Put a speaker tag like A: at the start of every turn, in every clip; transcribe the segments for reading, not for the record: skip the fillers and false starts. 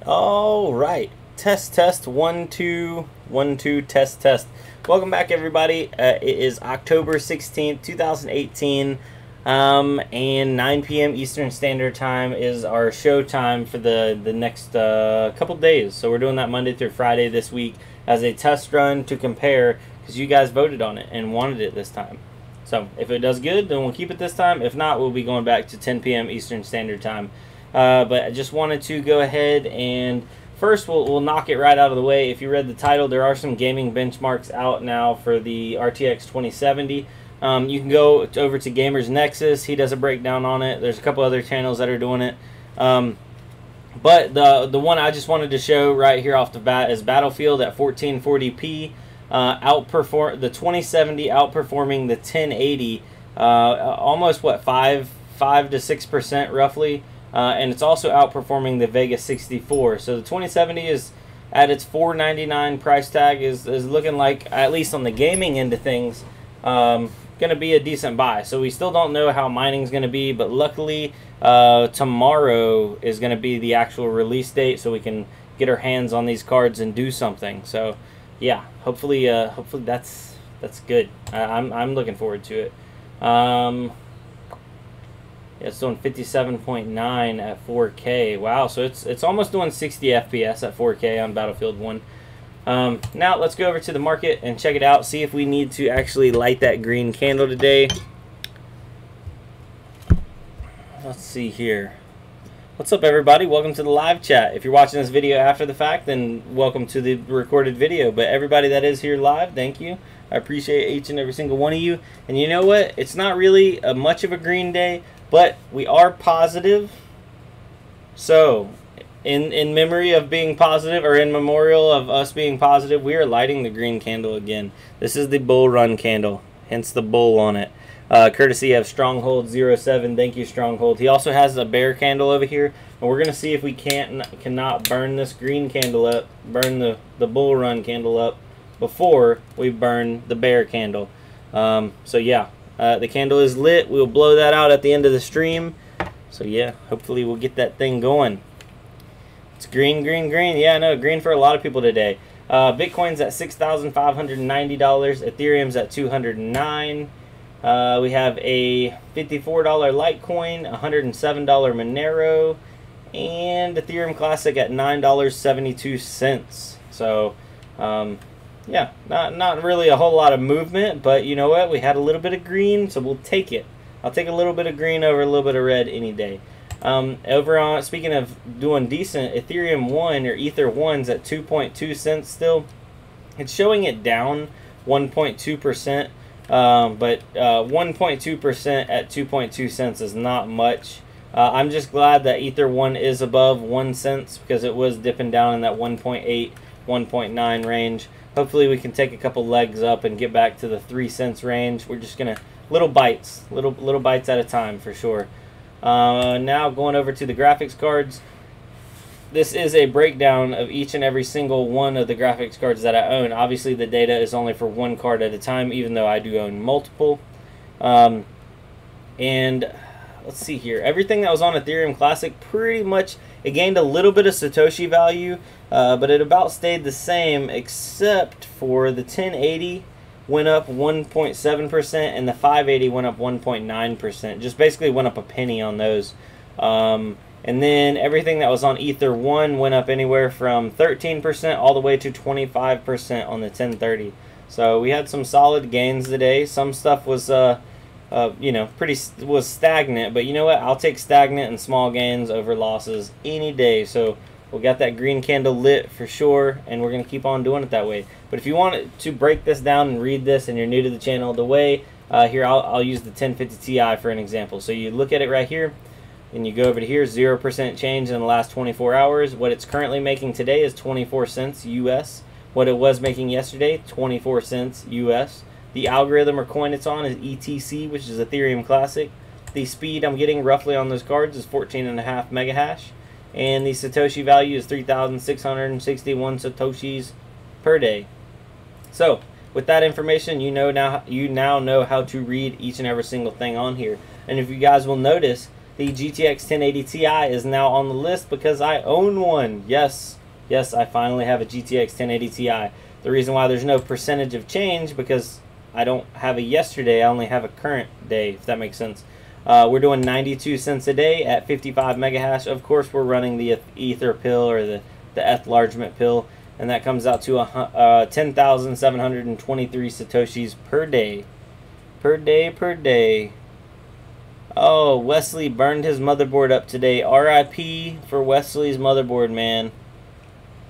A: All right, test 1 2 1 2 test. Welcome back, everybody. It is October 16th 2018, and 9 p.m. Eastern Standard Time is our show time for the next couple days. So we're doing that Monday through Friday this week as a test run to compare, because you guys voted on it and wanted it this time. So if it does good, then we'll keep it this time. If not, we'll be going back to 10 p.m. Eastern Standard Time. But I just wanted to go ahead and first we'll knock it right out of the way. If you read the title, there are some gaming benchmarks out now for the RTX 2070. You can go over to Gamers Nexus. He does a breakdown on it. There's a couple other channels that are doing it. But the one I just wanted to show right here off the bat is Battlefield at 1440p. The 2070 outperforming the 1080, almost what 5 to 6% roughly. And it's also outperforming the Vega 64. So the 2070 is at its $499 price tag is looking like, at least on the gaming end of things, going to be a decent buy. So we still don't know how mining is going to be, but luckily tomorrow is going to be the actual release date, so we can get our hands on these cards and do something. So yeah, hopefully that's good. I'm looking forward to it. Yeah, it's doing 57.9 at 4K. Wow, so it's almost doing 60 FPS at 4K on Battlefield 1. Now let's go over to the market and check it out. See if we need to actually light that green candle today. Let's see here. What's up, everybody? Welcome to the live chat. If you're watching this video after the fact, then welcome to the recorded video. But everybody that is here live, thank you. I appreciate each and every single one of you. And you know what? It's not really much of a green day, but we are positive. So, in memory of being positive, or in memorial of us being positive, we are lighting the green candle again. This is the bull run candle, hence the bull on it. Courtesy of Stronghold 07. Thank you, Stronghold. He also has a bear candle over here, and we're gonna see if we cannot burn this green candle up, burn the bull run candle up before we burn the bear candle. So yeah. The candle is lit. We'll blow that out at the end of the stream. So yeah, hopefully we'll get that thing going. It's green. Yeah, I know, green for a lot of people today. Bitcoin's at $6,590. Ethereum's at $209. We have a $54 Litecoin, $107 Monero, and Ethereum Classic at $9.72. So, yeah, not really a whole lot of movement, but you know what? We had a little bit of green, so we'll take it. I'll take a little bit of green over a little bit of red any day. Over on, speaking of doing decent, Ethereum 1 or Ether 1's at 2.2 cents still. It's showing it down 1.2%, but 1.2% at 2.2 cents is not much. I'm just glad that Ether 1 is above 1 cent, because it was dipping down in that 1.8, 1.9 range. Hopefully we can take a couple legs up and get back to the 3 cents range. We're just gonna little bites at a time for sure. Now going over to the graphics cards. This is a breakdown of each and every single one of the graphics cards that I own. Obviously the data is only for one card at a time, even though I do own multiple. And let's see here. Everything that was on Ethereum Classic, pretty much, it gained a little bit of Satoshi value, but it about stayed the same, except for the 1080 went up 1.7%, and the 580 went up 1.9%. Just basically went up a penny on those. And then everything that was on Ether 1 went up anywhere from 13% all the way to 25% on the 1030. So we had some solid gains today. Some stuff was you know, was stagnant, but you know what? I'll take stagnant and small gains over losses any day. So we got that green candle lit for sure, and we're gonna keep on doing it that way. But if you want to break this down and read this, and you're new to the channel, the way here I'll use the 1050 Ti for an example. So you look at it right here, and you go over to here, 0% change in the last 24 hours. What it's currently making today is 24 cents US. What it was making yesterday, 24 cents US. The algorithm or coin it's on is ETC, which is Ethereum Classic. The speed I'm getting roughly on those cards is 14.5 megahash. And the Satoshi value is 3,661 Satoshis per day. So, with that information, you now know how to read each and every single thing on here. And if you guys will notice, the GTX 1080 Ti is now on the list because I own one. Yes, yes, I finally have a GTX 1080 Ti. The reason why there's no percentage of change because I don't have a yesterday, I only have a current day, if that makes sense. We're doing 92 cents a day at 55 megahash. Of course, we're running the Ether pill or the enlargement pill, and that comes out to 10,723 Satoshis per day. Per day. Oh, Wesley burned his motherboard up today. RIP for Wesley's motherboard, man.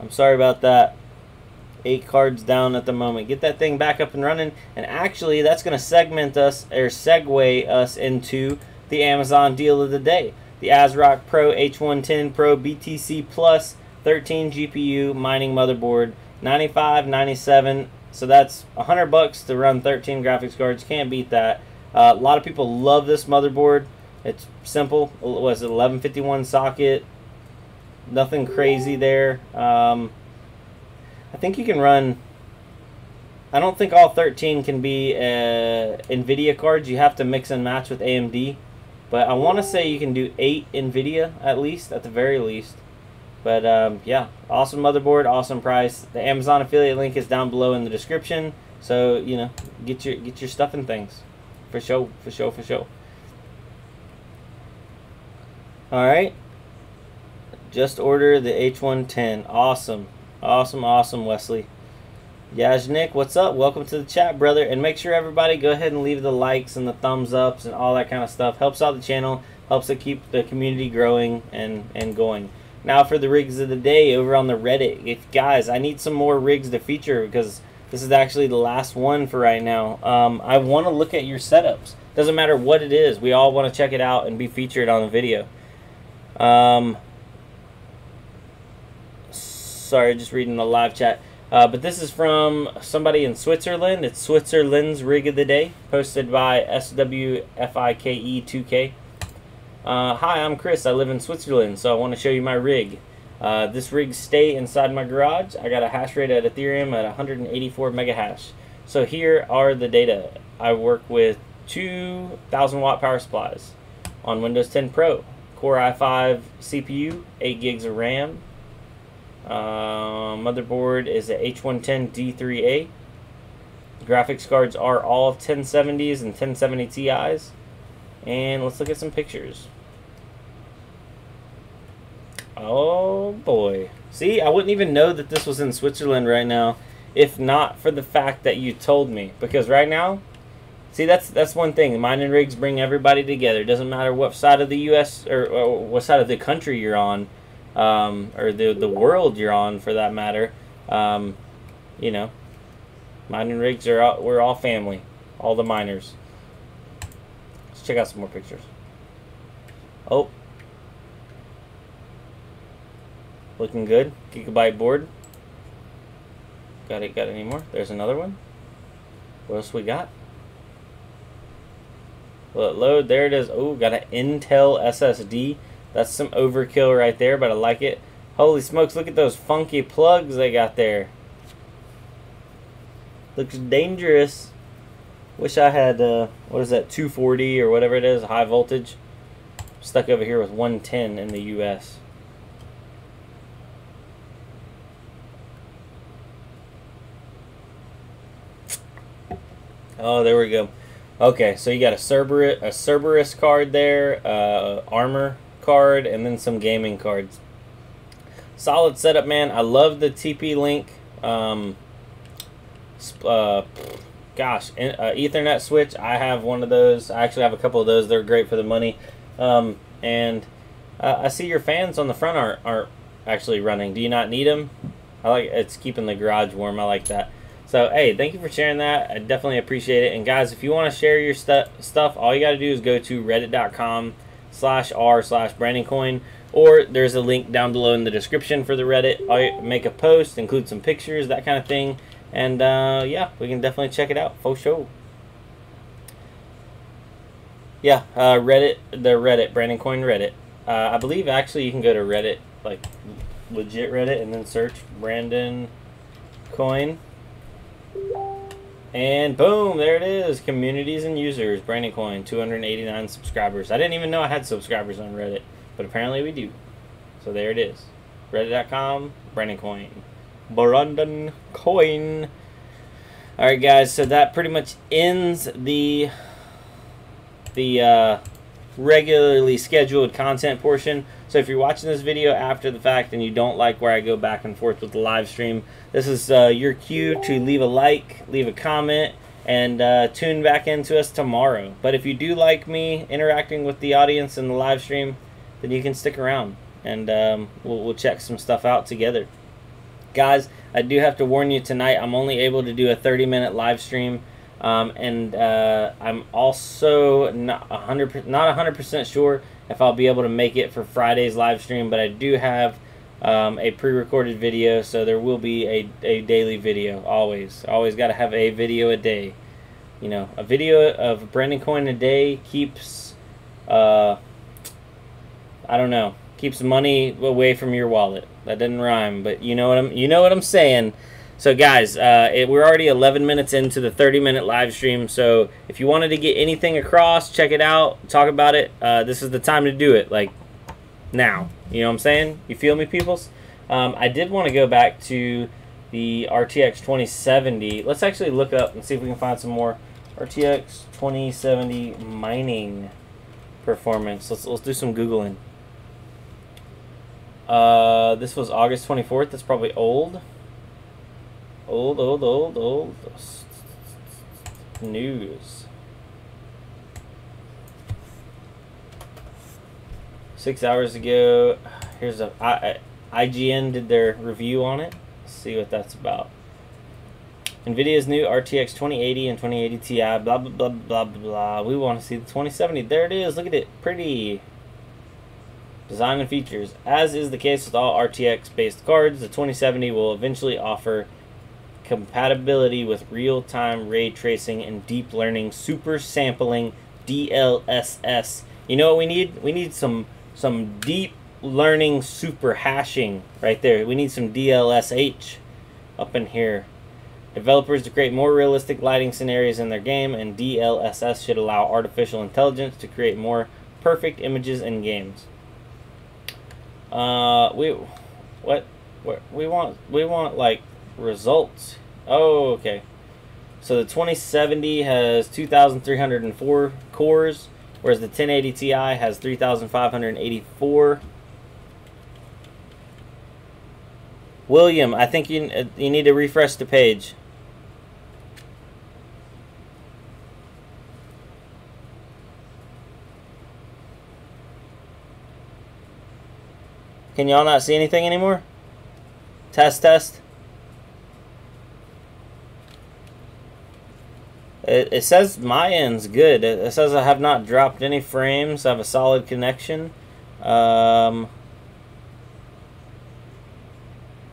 A: I'm sorry about that. 8 cards down at the moment. Get that thing back up and running. And actually, that's going to segment us, or segue us into the Amazon deal of the day. The ASRock Pro H110 Pro BTC Plus 13 GPU mining motherboard. 95, 97. So that's $100 to run 13 graphics cards. Can't beat that. A lot of people love this motherboard. It's simple. Was it 1151 socket? Nothing crazy there. I think you can run. I don't think all 13 can be NVIDIA cards. You have to mix and match with AMD. But I want to say you can do 8 NVIDIA at least, at the very least. But yeah, awesome motherboard, awesome price. The Amazon affiliate link is down below in the description. So you know, get your stuff and things. For sure. Alright. Just order the H110. Awesome, Wesley. Yajnik, what's up? Welcome to the chat, brother. And make sure everybody go ahead and leave the likes and the thumbs ups and all that kind of stuff. Helps out the channel, helps it keep the community growing and going. Now for the rigs of the day over on the Reddit. Guys, I need some more rigs to feature because this is actually the last one for right now. I want to look at your setups. Doesn't matter what it is. We all want to check it out and be featured on the video. Sorry, just reading the live chat. But this is from somebody in Switzerland. It's Switzerland's Rig of the Day, posted by SWFIKE2K. Hi, I'm Chris. I live in Switzerland, so I want to show you my rig. This rig stay inside my garage. I got a hash rate at Ethereum at 184 megahash. So here are the data. I work with 2,000 watt power supplies on Windows 10 Pro. Core i5 CPU, 8 gigs of RAM. Motherboard is a H110 D3A. Graphics cards are all 1070s and 1070 Ti's. And let's look at some pictures. Oh boy. See, I wouldn't even know that this was in Switzerland right now if not for the fact that you told me. Because right now, see, that's one thing. Mining rigs bring everybody together. It doesn't matter what side of the US or what side of the country you're on, or the world you're on for that matter. You know, mining rigs we're all family, all the miners. Let's check out some more pictures. Oh, looking good. Gigabyte board. Got any more? There's another one. What else we got? Will it load? There it is. Oh, got an Intel SSD. That's some overkill right there, but I like it. Holy smokes, look at those funky plugs they got there. Looks dangerous. Wish I had, what is that, 240 or whatever it is, high voltage. Stuck over here with 110 in the US. Oh, there we go. Okay, so you got a Cerberus card there, armor card, and then some gaming cards. Solid setup, man. I love the TP-Link. Ethernet switch. I have one of those. I actually have a couple of those. They're great for the money. And I see your fans on the front aren't actually running. Do you not need them? I like it's keeping the garage warm. I like that. So, hey, thank you for sharing that. I definitely appreciate it. And, guys, if you want to share your stuff, all you got to do is go to reddit.com/r/Brandoncoin, or there's a link down below in the description for the Reddit. I'll make a post, include some pictures, that kind of thing. And, yeah, we can definitely check it out. For sure. Yeah, Reddit, Brandoncoin Reddit. I believe, actually, you can go to Reddit, like, legit Reddit, and then search Brandoncoin. And boom, there it is. Communities and users. Brandoncoin, 289 subscribers. I didn't even know I had subscribers on Reddit, but apparently we do. So there it is. Reddit.com, Brandoncoin. Brandoncoin. Alright guys, so that pretty much ends the regularly scheduled content portion. So if you're watching this video after the fact and you don't like where I go back and forth with the live stream, this is your cue to leave a like, leave a comment, and tune back into us tomorrow. But if you do like me interacting with the audience in the live stream, then you can stick around and we'll check some stuff out together. Guys, I do have to warn you tonight, I'm only able to do a 30-minute live stream. I'm also not 100% sure if I'll be able to make it for Friday's live stream, but I do have a pre-recorded video, so there will be a daily video. Always got to have a video a day. You know, a video of Brandoncoin a day keeps I don't know, keeps money away from your wallet. That didn't rhyme, but you know what I'm saying. So guys, we're already 11 minutes into the 30-minute live stream, so if you wanted to get anything across, check it out, talk about it, this is the time to do it, like, now. You know what I'm saying? You feel me, peoples? I did want to go back to the RTX 2070. Let's actually look up and see if we can find some more RTX 2070 mining performance. Let's do some Googling. This was August 24th. That's probably old. Old news. 6 hours ago. Here's IGN did their review on it. Let's see what that's about. NVIDIA's new RTX 2080 and 2080 Ti. Blah blah blah blah blah. We want to see the 2070. There it is. Look at it. Pretty. Design and features. As is the case with all RTX-based cards, the 2070 will eventually offer compatibility with real-time ray tracing and deep learning super sampling DLSS. You know what we need? We need some deep learning super hashing right there. We need some DLSH up in here. Developers to create more realistic lighting scenarios in their game, and DLSS should allow artificial intelligence to create more perfect images in games. We want like results. Oh, okay. So the 2070 has 2,304 cores, whereas the 1080 Ti has 3,584. William, I think you need to refresh the page. Can y'all not see anything anymore? Test. It says my end's good. It says I have not dropped any frames. I have a solid connection.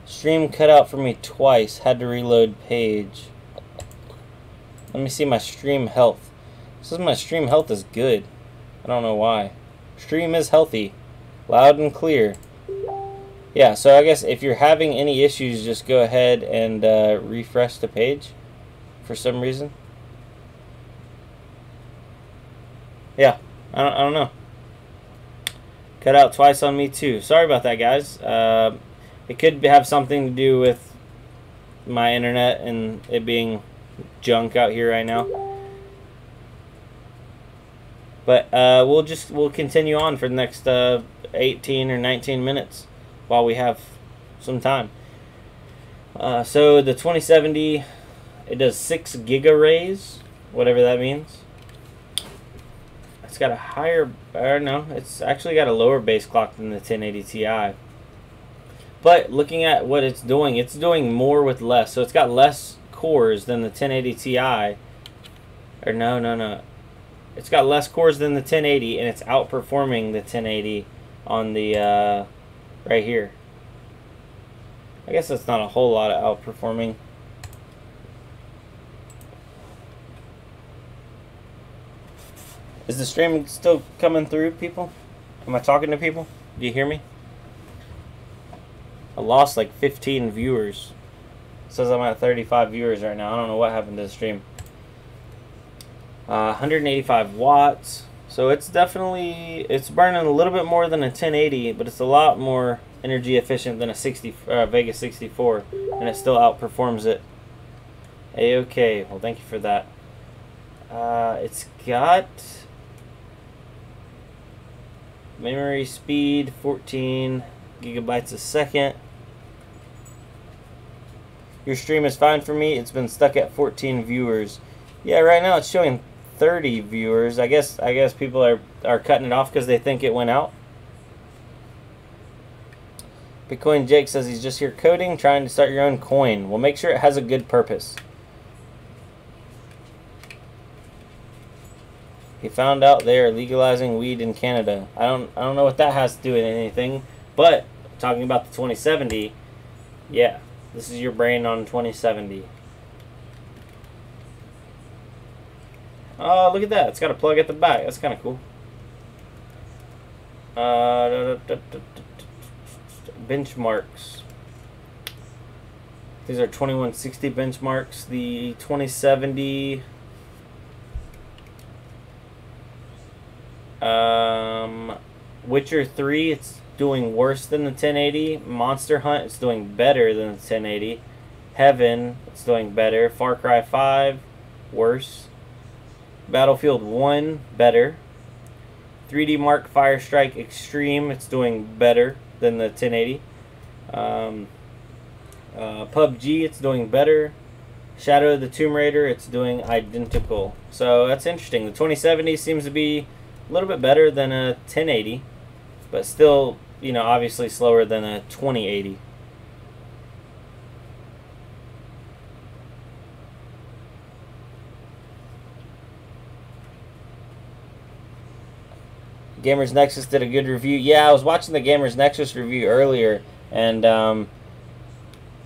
A: Stream cut out for me twice. Had to reload page. Let me see my stream health. It says my stream health is good. I don't know why. Stream is healthy. Loud and clear. Yeah, so I guess if you're having any issues, just go ahead and refresh the page for some reason. Yeah, I don't know. Cut out twice on me too. Sorry about that, guys. It could have something to do with my internet and it being junk out here right now. But we'll continue on for the next 18 or 19 minutes while we have some time. So the 2070, it does 6 giga-rays, whatever that means. It's got a higher, no, it's actually got a lower base clock than the 1080 Ti. But looking at what it's doing more with less. So it's got less cores than the 1080 Ti. Or no. It's got less cores than the 1080, and it's outperforming the 1080 on the right here. I guess that's not a whole lot of outperforming. Is the stream still coming through, people? Am I talking to people? Do you hear me? I lost like 15 viewers. It says I'm at 35 viewers right now. I don't know what happened to the stream. 185 watts. So it's definitely, it's burning a little bit more than a 1080, but it's a lot more energy efficient than a Vega 64, and it still outperforms it. A-okay. Well, thank you for that. It's got memory speed 14 gigabytes a second. Your stream is fine for me. It's been stuck at 14 viewers. Yeah, right now it's showing 30 viewers. I guess people are cutting it off because they think it went out. Bitcoin Jake says he's just here coding, trying to start your own coin. Well, make sure it has a good purpose. He found out they are legalizing weed in Canada. I don't know what that has to do with anything, but talking about the 2070, yeah, this is your brain on 2070. Oh, look at that. It's got a plug at the back. That's kind of cool. Benchmarks. These are 2160 benchmarks. The 2070... Witcher 3, it's doing worse than the 1080. Monster Hunt, it's doing better than the 1080. Heaven, it's doing better. Far Cry 5, worse. Battlefield 1, better. 3D Mark Firestrike Extreme, it's doing better than the 1080. PUBG, it's doing better. Shadow of the Tomb Raider, it's doing identical. So that's interesting. The 2070 seems to be a little bit better than a 1080, but still, you know, obviously slower than a 2080. Gamers Nexus did a good review. Yeah, I was watching the Gamers Nexus review earlier, and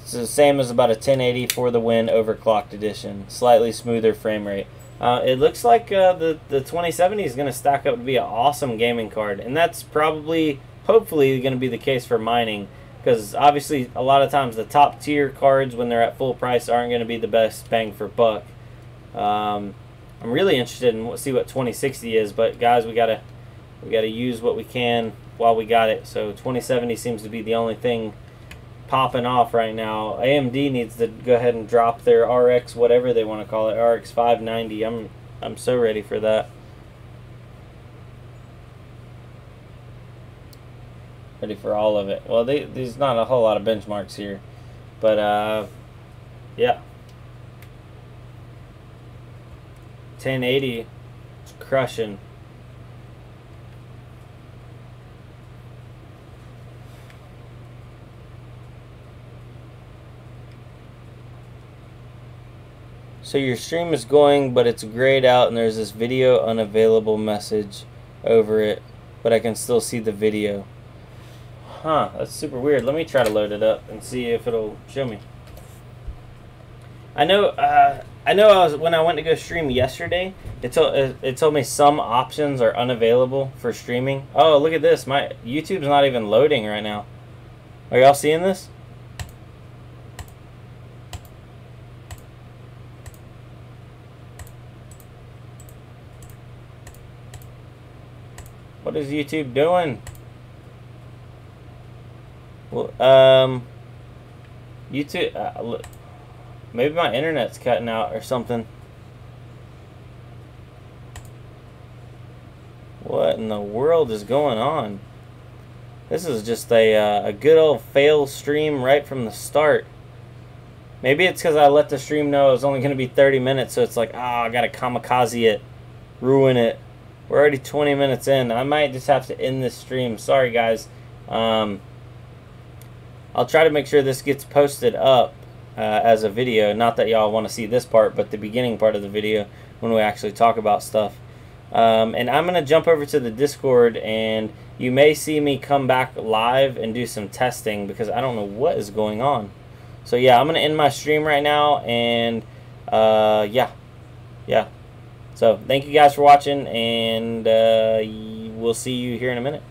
A: it's the same as about a 1080 for the win overclocked edition. Slightly smoother frame rate. It looks like the 2070 is going to stack up to be an awesome gaming card, and that's probably, hopefully, going to be the case for mining, because obviously a lot of times the top tier cards when they're at full price aren't going to be the best bang for buck. I'm really interested in see what 2060 is, but guys, we gotta use what we can while we got it. So 2070 seems to be the only thing popping off right now. AMD needs to go ahead and drop their RX, whatever they want to call it, RX 590. I'm so ready for that. Ready for all of it. Well, there's not a whole lot of benchmarks here, but yeah, 1080, it's crushing. So your stream is going, but it's grayed out, and there's this video unavailable message over it, but I can still see the video. Huh, that's super weird. Let me try to load it up and see if it'll show me. I know when I went to go stream yesterday, it told me some options are unavailable for streaming. Oh, look at this. My YouTube's not even loading right now. Are y'all seeing this? What is YouTube doing? Well, YouTube, look, maybe my internet's cutting out or something. What in the world is going on? This is just a good old fail stream right from the start. Maybe it's because I let the stream know it was only going to be 30 minutes, so it's like, I got to kamikaze it, ruin it. We're already 20 minutes in. I might just have to end this stream. Sorry, guys. I'll try to make sure this gets posted up as a video. Not that y'all want to see this part, but the beginning part of the video when we actually talk about stuff. And I'm going to jump over to the Discord, and you may see me come back live and do some testing because I don't know what is going on. So, yeah, I'm going to end my stream right now, and, yeah. So, thank you guys for watching, and we'll see you here in a minute.